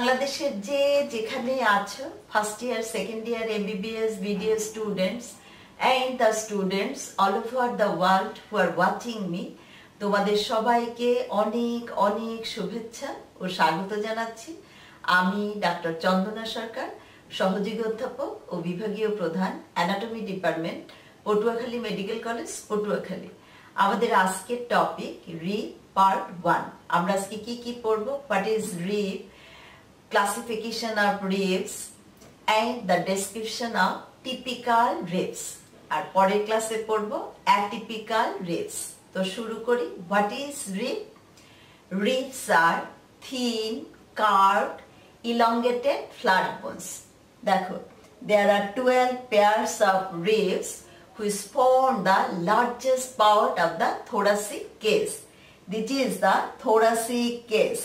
বাংলাদেশের যে যেখানে আছো first year second year MBBS BDS students and the students all over the world who are watching me তোমাদের সবাইকে অনেক অনেক শুভেচ্ছা ও স্বাগত জানাচ্ছি। আমি ডাক্তার চন্দনা সরকার, সহযোগী অধ্যাপক ও বিভাগীয় প্রধান anatomy department, Patuakhali medical college, Patuakhali. আমাদের আজকের টপিক রিব পার্ট 1। আমরা আজকে কি পড়ব? What is rib, classification of ribs and the description of typical ribs। আর পরের ক্লাসে পড়ব atypical ribs। তো শুরু করি। What is rib? Ribs are thin, carved, elongated flat bones। দেখো, there are 12 pairs of ribs which form the largest part of the thoracic case। This is the thoracic case।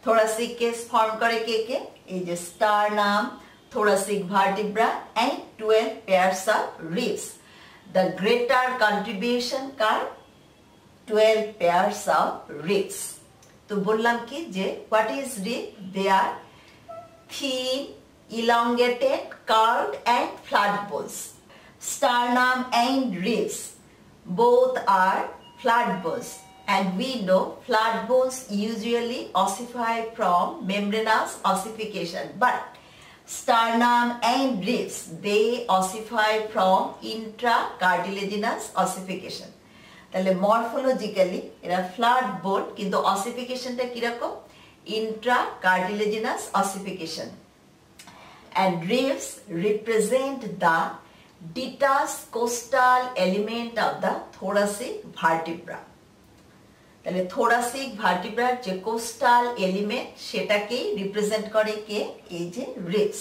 thoracic case form করে কে কে? এই যে sternum, thoracic vertebra and 12 pairs of ribs। The greater contribution car? 12 pairs of ribs। তো বললাম কি যে what is rib? They are thin, elongated, curved and flat bones। Sternum and ribs both are flat bones, and we know flat bones usually ossify from membranous ossification, but sternum and ribs they ossify from intracartilaginous ossification। তাহলে morphologically এরা flat বোন, কিন্তু অসিফিকেশনটা কিরকম? intracartilaginous ossification। and ribs represent the detached costal element of the thoracic vertebra। তাহলে thoracic vertebra যে coastal element সেটাকেই represent করে কে? এই যে ribs।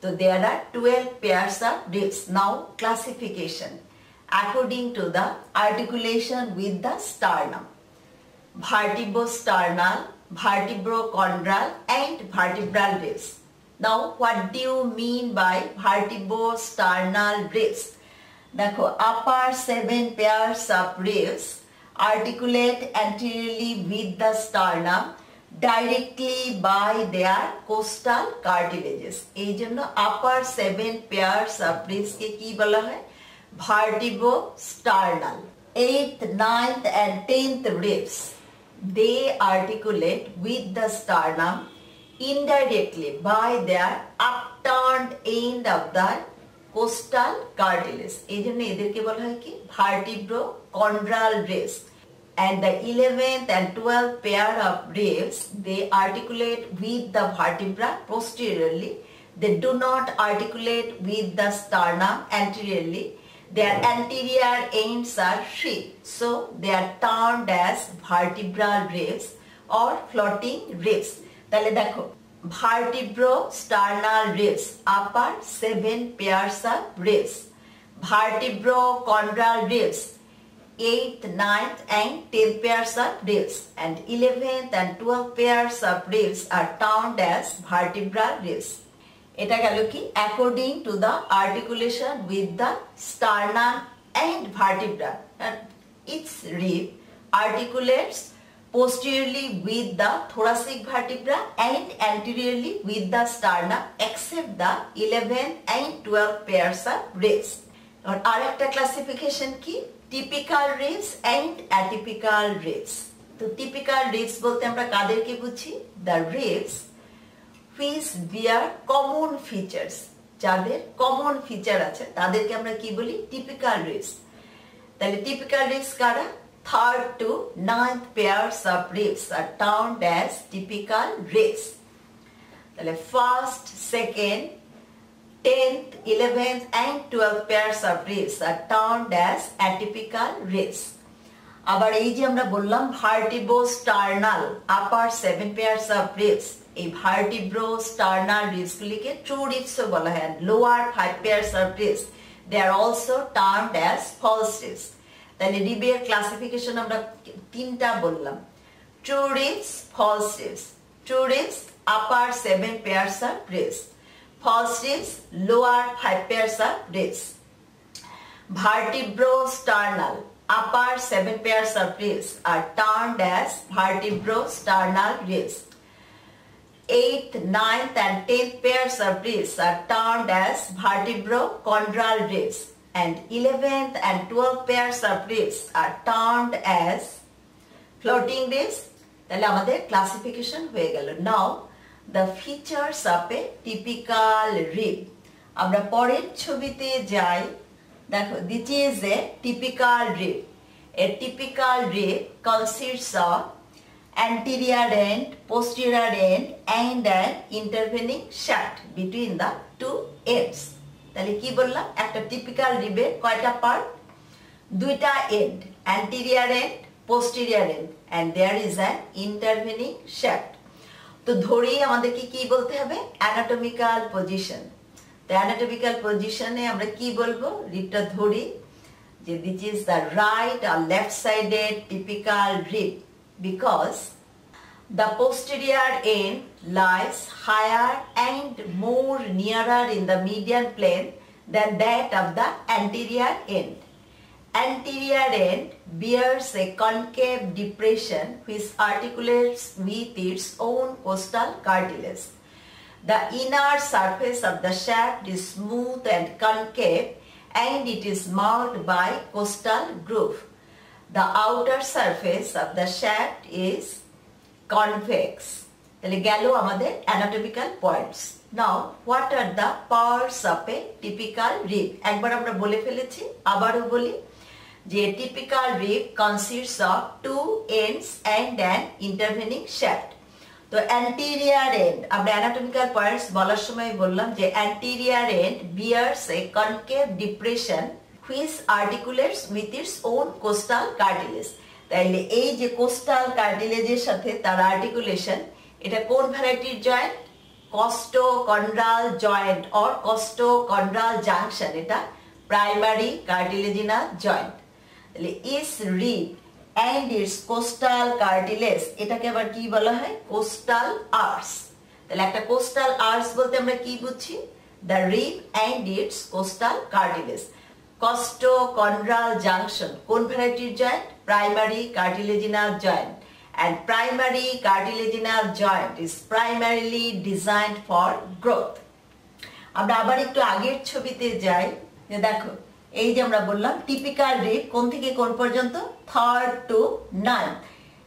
তো there are 12 pairs of ribs। now classification according to the articulation with the sternum: vertebrosternal, vertebrochondral and vertebral ribs। now what do you mean by vertebrosternal ribs? দেখো, upper 7 pairs of ribs articulate anteriorly with the sternum directly by their costal cartilages। এই জন্য upper 7 pairs of ribs কে কি বলা হয়? vertebrosternal। 8th, 9th and 10th ribs they articulate with the sternum indirectly by their upturned end of the costal cartilage। এই জন্য এদেরকে বলা হয় কি? vertebrochondral ribs। and the 11th and 12th pair of ribs they articulate with the vertebra posteriorly। they do not articulate with the sternum anteriorly। their anterior ends are sheath, so they are termed as vertebral ribs or floating ribs। তাহলে দেখো, vertebrosternal ribs upper 7 pairs of ribs, vertebrochondral ribs 8th, 9th and 10th pairs of ribs, and 11th and 12th pairs of ribs are termed as vertebral ribs। এটা গেল কি? according to the articulation with the sternum and vertebra, and each rib articulates posteriorly with the thoracic vertebra and anteriorly with the sternum except the 11th and 12th pairs of ribs। আর একটা classification কি? typical ribs and atypical ribs। তো typical ribs বলতে আমরা কাদেরকে বুঝি? the ribs which bear common features, যাদের common feature আছে তাদেরকে আমরা কি বলি? typical ribs। তাহলে typical ribs কারা? 3rd to 9th pairs of ribs are termed as typical ribs। তাহলে 1st, 2nd, 10th, 11th and 12th pairs of ribs are termed as atypical ribs। আবার এই যে আমরা বললাম vertebrosternal upper 7 pairs of ribs, এই vertebrosternal ribs গুলিকে true ribs ও বলা হয়। lower 5 pairs of ribs they are also termed as false ribs। তাহলে রিবের ক্লাসিফিকেশন আমরা তিনটা বললাম: true ribs, false ribs। true ribs upper 7 pairs of ribs, false ribs lower 5 pairs of ribs। vertebrosternal upper 7 pairs of ribs are termed as vertebrosternal ribs। 8th, 9th and 10th pairs of ribs are termed as vertebrochondral ribs, and 11th and 12th pairs of ribs are termed as floating ribs. তাহলে আমাদের classification হয়ে গেল। নাও the features of a typical rib. আমরা পরের ছবিতে যাই। দেখো, this is a typical rib. A typical rib consists of anterior end, posterior end and an intervening shaft between the two ends. তাহলে কি বললাম, একটা টিপিক্যাল রিবের কয়টা পার্ট? দুইটা and, anterior end, posterior end, and there is an intervening shaft. তো ধরেই আমাদেরকে কি বলতে হবে? Anatomical position. তো অ্যানাটমিক্যাল পজিশনে আমরা কি বলবো? রিবটা ধরি যে this is the right or left sided typical rib, because the posterior end lies higher and more nearer in the median plane than that of the anterior end. Anterior end bears a concave depression which articulates with its own costal cartilage. The inner surface of the shaft is smooth and concave, and it is marked by costal groove. The outer surface of the shaft is convex. তাহলে গেল আমাদের anatomical points. Now, what are the parts of a typical rib? একবার আমরা বলে ফেলেছি, আবারও বলি যে typical rib consists of two ends and an intervening shaft. তো anterior end, আমরা anatomical points বলার সময় বললাম যে anterior end bears a concave depression which articulates with its own costal cartilage. তাইলে এই যে কোস্টাল কার্টিলেজের সাথে তার আর্টিকুলেশন, এটা কোন ভ্যারাইটির joint? Costochondral joint or costochondral junction. এটা প্রাইমারি কার্টিলেজিনাল জয়েন্ট। তাহলে is rib and its coastal cartilage, এটাকে আবার কি বলা হয়? Costal arch. তাহলে একটা কোস্টাল আর্চ বলতে আমরা কি বুঝছি? the rib and its coastal cartilage. Costochondral junction কোন ভ্যারাইটির joint? Primary cartilaginous joint, and primary cartilaginous joint is primarily designed for growth. আমরা আবার একটু আগের ছবিতে যাই। দেখো, এই যে আমরা বললাম টিপিক্যাল রিব কোন থেকে কোন পর্যন্ত? 3rd to 9th।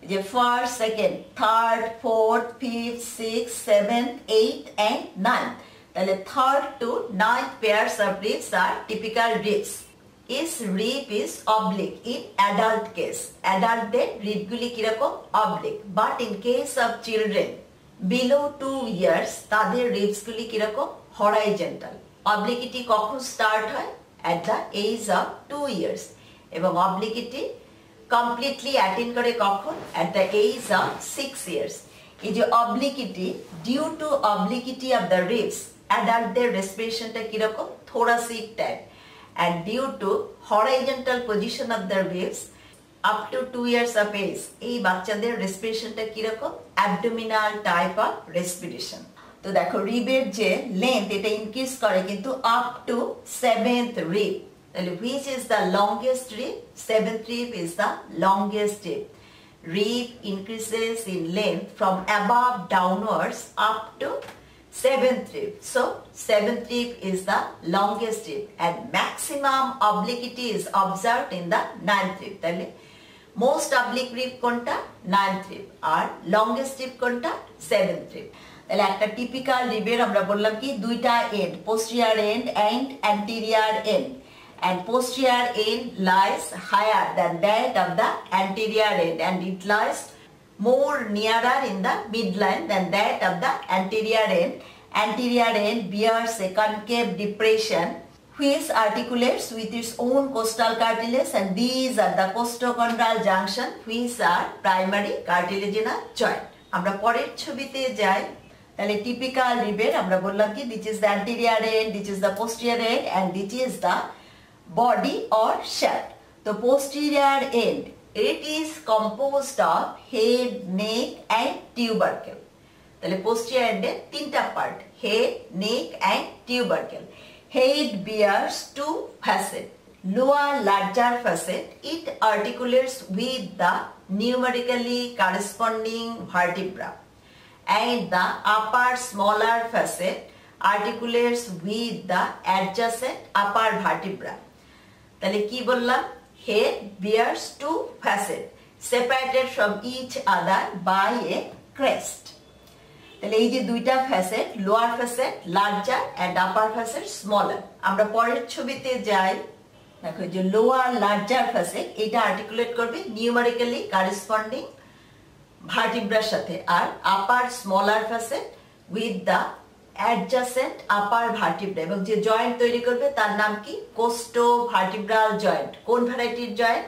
যে 1st, 2nd, 3rd, 4th, 5th, 6th, 7th, 8th and 9th. তাহলে 3rd to 9th pairs of ribs are typical ribs. Each rib is oblique in adult case. Adultদের রিবগুলি কিরকম? oblique. But in case of children below 2 years তাদের রিবসগুলি কিরকম? horizontal. Obliquity কখন start হয়? at the age of 2 years. এবং obliquity completely attain করে কখন? at the age of 6 years. এই যে obliquity, due to obliquity of the ribs, adultদের respiration-টা কিরকম? thoracic type. And due to horizontal position of the ribs up to 2 years of age, এই বাচ্চাদের respiration-টা কিরকম? abdominal type of respiration. তো দেখো, রিবের যে length এটা ইনক্রিজ করে কিন্তু up to 7th rib. তাহলে which is the longest rib? 7th rib is the longest rib. Rib increases in length from above downwards up to 7th rib. So 7th rib is the longest rib and maximum obliquity is observed in the 9th rib. তাহলে most oblique rib কোনটা? 9th rib, আর longest rib কোনটা? 7th rib. তাহলে একটা typical রিবের আমরা বললাম কি দুইটা and, posterior end and anterior end, and posterior end lies higher than that of the anterior end, and it lies more nearer in the midline than that of the anterior end. Anterior end bears a concave depression which articulates with its own costal cartilage, and these are the costochondral junction which are primary cartilaginous joint. আমরা পরের ছবিতে যাই। তাহলে typical রিবের আমরা বললাম কি this is the anterior end, this is the posterior end, and this is the body or shaft. তো posterior end, it is composed of head, neck and tubercle. তাহলে posterior end এর তিনটা part, head, neck and tubercle. Head bears two facets. Lower larger facet, it articulates with the numerically corresponding vertebra, and the upper smaller facet articulates with the adjacent upper vertebra. তাহলে কি বললাম? Head bears two facets separated from each other by a crest. তাহলে এই যে দুইটা facet, lower facet larger and upper facet smaller. আমরা পরের ছবিতে যাই। দেখো যে লোয়ার লার্জার ফ্যাসেট এটা আর্টিকুলেট করবে নিউমেরিক্যালি করেসপন্ডিং ভার্টিব্রার সাথে, আর upper smaller facet with the adjacent upper vertebra, এবং যে জয়েন্ট তৈরি করবে তার নাম কি? Costovertebral joint. কোন ভ্যারাইটির joint?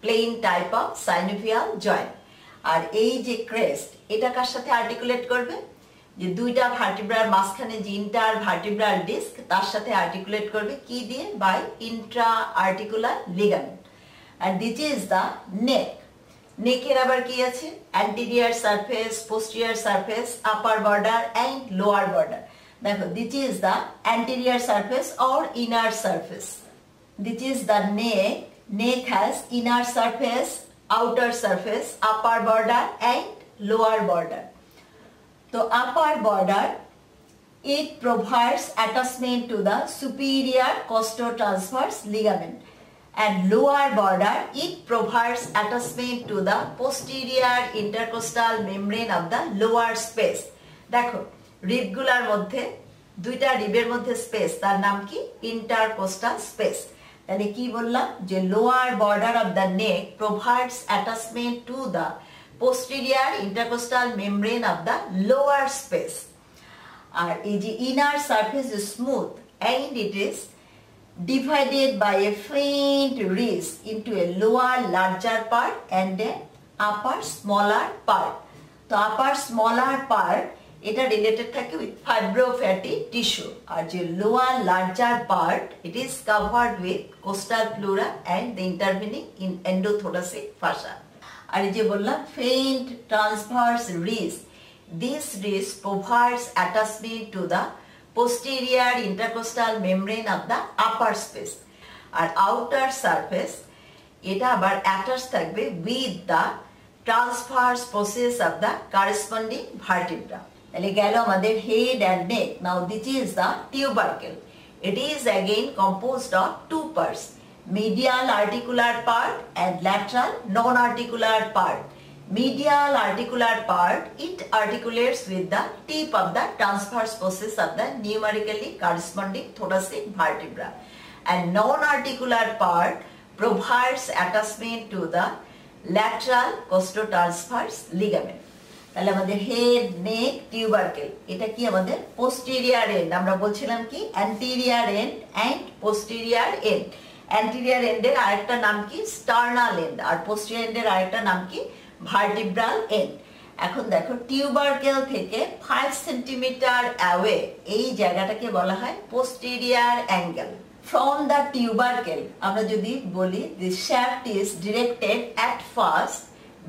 Plane type of synovial joint. আর এই যে ক্রেস্ট এটা কার সাথে আর্টিকুলেট করবে? যে দুইটা ভার্টিব্রার মাঝখানে যে ইন্টার ভার্টিব্রাল ডিস্ক তার সাথে আর্টিকুলেট করবে কি দিয়ে? By intra articular ligament. আর দিস ইজ দ্য নেক। নেকের আবার কি আছে? Anterior surface, posterior surface, upper border and lower border. দেখো this is the anterior surface or inner surface. This is the neck. Neck has inner surface, outer surface, upper border and lower border. So upper border, it provides attachment to the superior costotransverse ligament, and lower border, it provides attachment to the posterior intercostal membrane of the lower space. দেখো রিবগুলার মধ্যে, দুইটা রিবের মধ্যে space, তার নাম কি? Intercostal space. তাহলে কি বললাম? যে lower border of the neck provides attachment to the posterior intercostal membrane of the lower space. আর এই যে inner surface is smooth and it is divided by a faint ridge into a lower larger part and a upper smaller part. তো upper smaller part এটা related থাকে with fibrofatty tissue, আর যে lower larger part it is covered with coastal pleura and the intervening in endothoracic fascia. আর এই যে বললাম faint transverse ridge, this ridge provides attachment to the posterior intercostal membrane of the upper space. আর outer surface এটা আবার attach থাকবে with the transverse process of the corresponding vertebra. তাহলে গেল আমাদের head and neck. Now this is the tubercle. It is again composed of two parts, medial articular part and lateral non-articular part. Medial articular part, it articulates with the tip of the transverse process of the numerically corresponding thoracic vertebra, and non-articular part provides attachment to the lateral costotransverse ligament. তাহলে আমাদের head, নেক, টিউবারকেল এটা কি? আমাদের posterior and. আমরা বলছিলাম কি? Anterior end and posterior end. Anterior এন্ডের আরেকটা নাম কি? Sternal end. আর পোস্টেরিয়র এন্ডের আরেকটা নাম কি? Vertebral end. এখন দেখো টিউবারকেল থেকে 5 সেন্টিমিটার অ্যাওয়ে এই জায়গাটাকে বলা হয় posterior angle. From the tubercle, আমরা যদি বলি the shaft is directed at first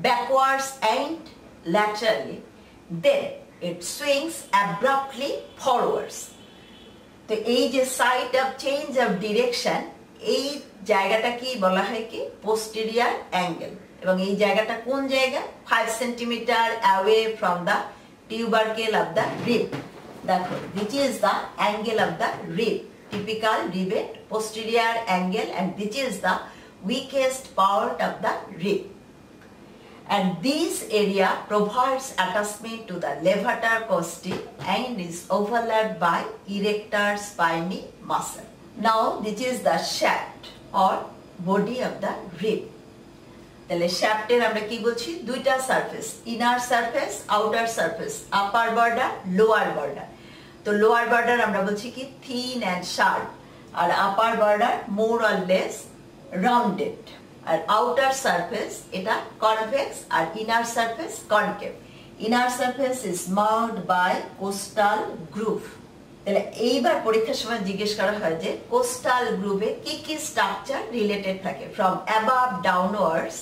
backwards and laterally, then it swings abruptly forwards. তো এই যে side of change of direction, এই জায়গাটা কি বলা হয়? কি? Posterior angle. এবং এই জায়গাটা কোন জায়গা? 5 centimetre away from the tubercle of the rib. দেখো this is the angle of the rib, typical ribet posterior angle, and this is the weakest part of the rib, and this area provides attachment to the levator costae and is overlapped by erector spinae muscle. Now this is the shaft or body of the rib. তাহলে শ্যাফটের আমরা কি বলছি? দুইটা surface, inner surface, outer surface, upper border, lower border. তো lower border আমরা বলছি কি? Thin and sharp, আর upper border more or less rounded. আর আউটার সারফেস এটা কনভেক্স, আর inner surface concave. Inner surface is marked by costal groove. তাহলে এইবার পরীক্ষার সময় জিজ্ঞেস করা হয় যে কোস্টাল গ্রুভে কি কি স্ট্রাকচার রিলেটেড থাকে? From above downwards,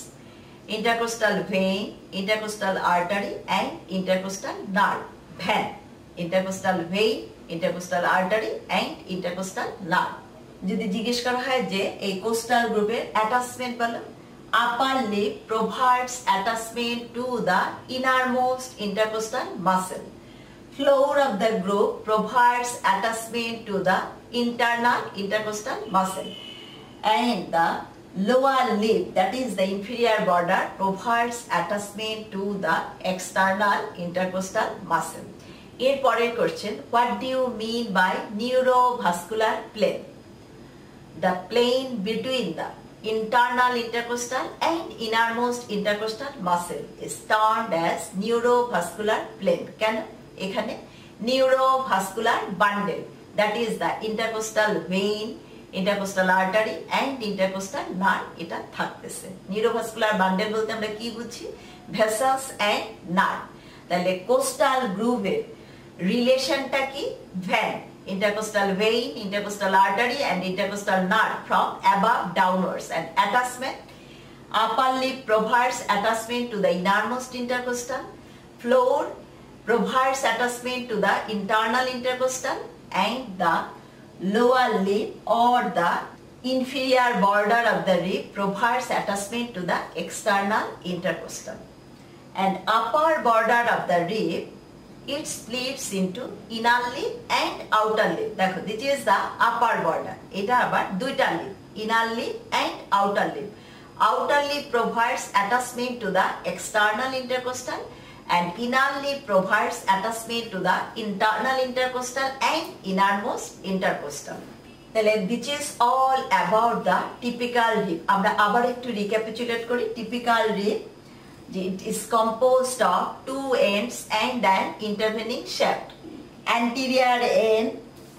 intercostal vein, intercostal artery and intercostal nerve. Van, intercostal vein, intercostal artery and intercostal nerve. যদি জিজ্ঞেস করা হয় যে এই কোস্টাল গ্রুপের অ্যাটাচমেন্ট বলো, upper lip provides attachment to the innermost intercostal muscle. Floor of the group provides attachment to the internal intercostal muscle. And the lower lip, that is the inferior border, provides attachment to the external intercostal muscle. এরপরের question, what do you mean by neurovascular plane? The plane between the internal intercostal and innermost intercostal muscle is termed as neurovascular plane. কেন? এখানে neurovascular bundle, that is the intercostal vein, intercostal artery and intercostal nerve এটা থাকতেছে। neurovascular bundle বলতে আমরা কি বুঝি? vessels and nerve। তাহলে costal গ্রুভের রিলেশনটা কি? Vein, intercostal vein, intercostal artery and intercostal nerve from above downwards, and attachment. Upper lip provides attachment to the innermost intercostal. Floor provides attachment to the internal intercostal, and the lower lip or the inferior border of the rib provides attachment to the external intercostal. And upper border of the rib, it splits into inner lip and outer lip. দেখো, this is the upper border. এটা আবার দুইটা lip, inner lip and outer lip. Outer lip provides attachment to the external intercostal, and inner lip provides attachment to the internal intercostal and innermost intercostal. তাহলে this is all about the typical rib. আমরা আবার একটু recapitulate করি। typical rib, it is composed of two ends and an intervening shaft. Anterior end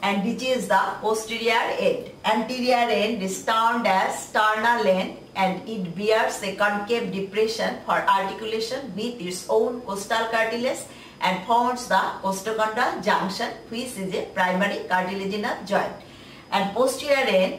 and which is the posterior end. Anterior end is termed as sternal end, and it bears a concave depression for articulation with its own costal cartilage and forms the costochondral junction, which is a primary cartilaginous joint. And posterior end,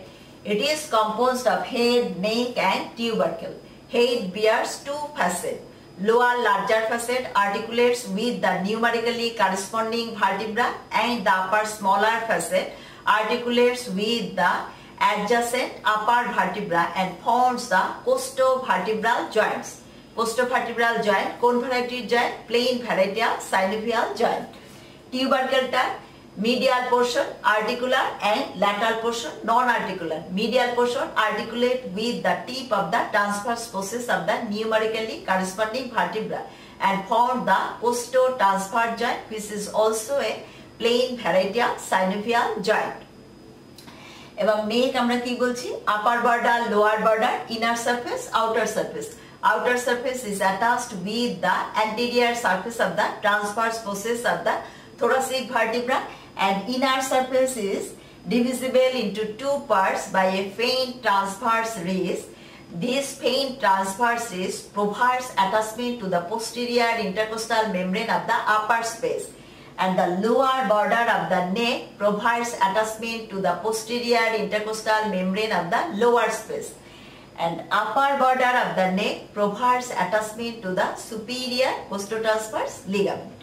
it is composed of head, neck and tubercle. Head bears two facets. Lower larger facet articulates with the numerically corresponding vertebra, and the upper smaller facet articulates with the adjacent upper vertebra and forms the costovertebral joints. Costovertebral joint, কোন ভ্যারাইটির joint? Plain varietal synovial joint. Tubercle medial portion articular and lateral portion non-articular. Medial portion articulate with the tip of the transverse process of the numerically corresponding vertebra and form the costo-transverse joint, which is also a plain varietal synovial joint. এবং নেক আমরা কি বলছি? আপার border, lower border, inner surface, outer surface. Outer surface is attached with the anterior surface of the transverse process of the thoracic vertebra, and inner surface is divisible into two parts by a faint transverse ridge. This faint transverse ridge provides attachment to the posterior intercostal membrane of the upper space, and the lower border of the neck provides attachment to the posterior intercostal membrane of the lower space, and upper border of the neck provides attachment to the superior costotransverse ligament.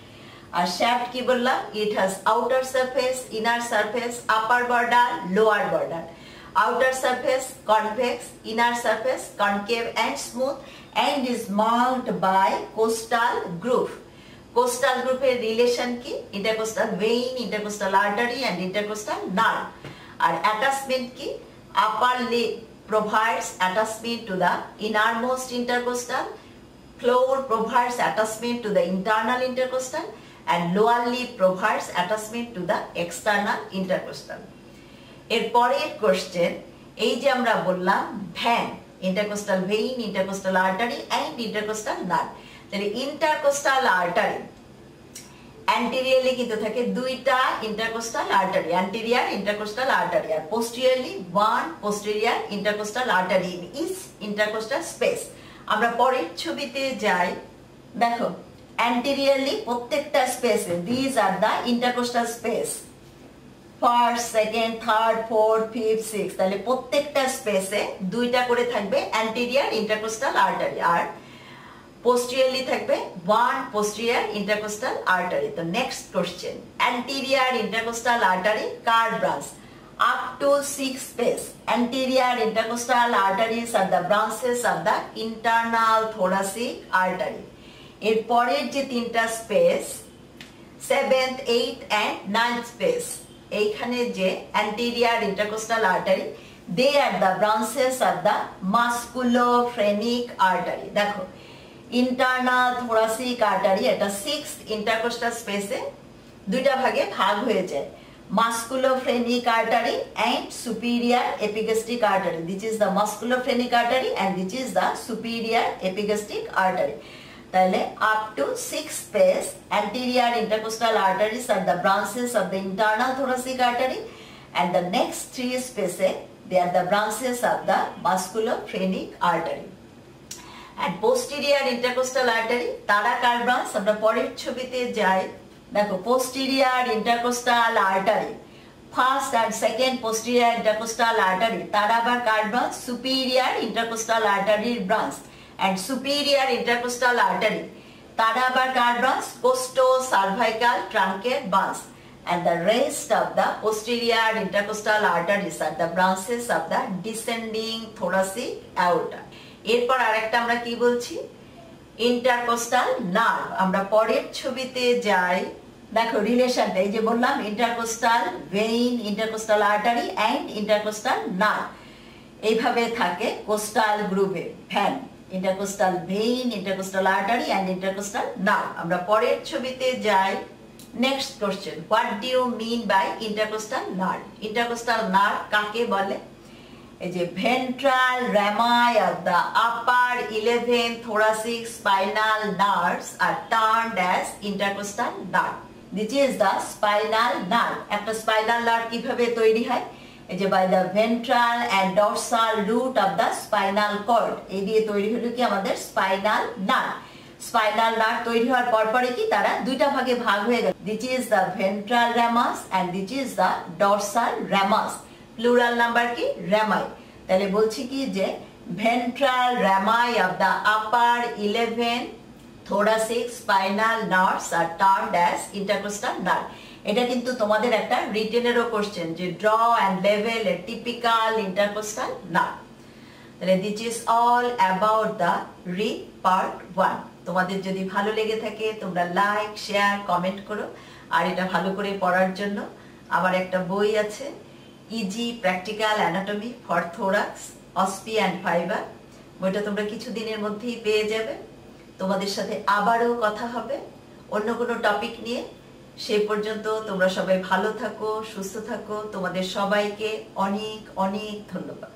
আর shaft কি বললাম? It has outer surface, inner surface, upper border, lower border. Outer surface convex, inner surface concave and smooth, and is marked by costal groove. Costal groove এর relation কি? Intercostal vein, intercostal artery and intercostal nerve. আর attachment কি? Upper lip provides attachment to the innermost intercostal. Floor provides attachment to the internal intercostal, and lower lip provides attachment to the external intercostal. এরপরের question, এই যে আমরা বললাম van, intercostal vein, intercostal artery and intercostal nerve. তাহলে intercostal artery anteriorly কিন্তু থাকে দুইটা intercostal artery, anterior intercostal artery, R posteriorly one posterior intercostal artery in each intercostal space. আমরা পরের ছবিতে যাই, দেখো anteriorly প্রত্যেকটা স্পেসে these are the intercostal space, first, second, third, fourth, fifth, sixth. তাহলে প্রত্যেকটা স্পেসে দুইটা করে থাকবে anterior intercostal artery, আর posteriorly থাকবে one posterior intercostal artery. তো next question, anterior intercostal artery car branch? up to 6 space. Anterior intercostal arteries are the branches of the internal thoracic artery. এর পরের যে তিনটা space 7th, 8th and 9th space, এইখানে যে anterior intercostal artery, they are the branches of the musculophrenic artery. দেখো internal thoracic artery এটা 6th intercostal স্পেসে দুইটা ভাগে ভাগ হয়ে যায়, musculophrenic artery and superior epigastric artery. This is the musculophrenic artery and this is the superior epigastric artery. তাহলে up to 6 space anterior intercostal arteries are the branches of the internal thoracic artery, and the next 3 spaces they are the branches of the musculophrenic artery. And posterior intercostal artery তারা কার branch, আমরা পরের ছবিতে যাই। দেখো posterior intercostal artery, first and second posterior intercostal artery তারা আবার কার branch, superior intercostal artery branch, and superior intercostal artery তারা আবার কার branch, costo-cervical truncated branch, and the rest of the posterior intercostal arteries are the branches of the descending thoracic aorta. এরপর আরেকটা আমরা কি বলছি, intercostal nerve. আমরা পরের ছবিতে যাই। দেখো রিলেশনটা, এই যে বললাম intercostal vein, intercostal artery and intercostal nerve এইভাবে থাকে কোস্টাল গ্রুপে, vein intercostal vein, intercostal artery and intercostal nerve. আমরা পরের ছবিতে যাই। Next question, what do you mean by intercostal nerve? Intercostal nerve কাকে বলে? এই যে ventral rami of the upper 11 thoracic spinal nerves are termed as intercostal nerve. This is the spinal nerve. একটা spinal nerve কিভাবে তৈরি হয়? এই যে by the ventral and dorsal root of the spinal cord, এই দিয়ে তৈরি হলো কি আমাদের spinal nerve. Spinal nerve তৈরি হওয়ার পরে কি তারা দুইটা ভাগে ভাগ হয়ে গেল। This is the ventral ramus and this is the dorsal ramus. Plural number কি, রামাই। তাহলে বলছি কি যে ventral Ramai of the upper 11 thoracic spinal nerves are termed as intercostal nerve. এটা কিন্তু তোমাদের একটা রিটেনেরও কোশ্চেন যে ড্র অ্যান্ড লেভেল এ টিপিক্যাল ইন্টারকোস্টাল নার্ভ। তাহলে this is all about the rib part 1। তোমাদের যদি ভালো লেগে থাকে তোমরা লাইক, শেয়ার, কমেন্ট করো। আর এটা ভালো করে পড়ার জন্য আমার একটা বই আছে, easy practical anatomy for thorax, OSPE and fibre. বইটা তোমরা কিছুদিনের মধ্যেই পেয়ে যাবে। তোমাদের সাথে আবারও কথা হবে অন্য কোনো টপিক নিয়ে। সেই পর্যন্ত তোমরা সবাই ভালো থাকো, সুস্থ থাকো। তোমাদের সবাইকে অনেক অনেক ধন্যবাদ।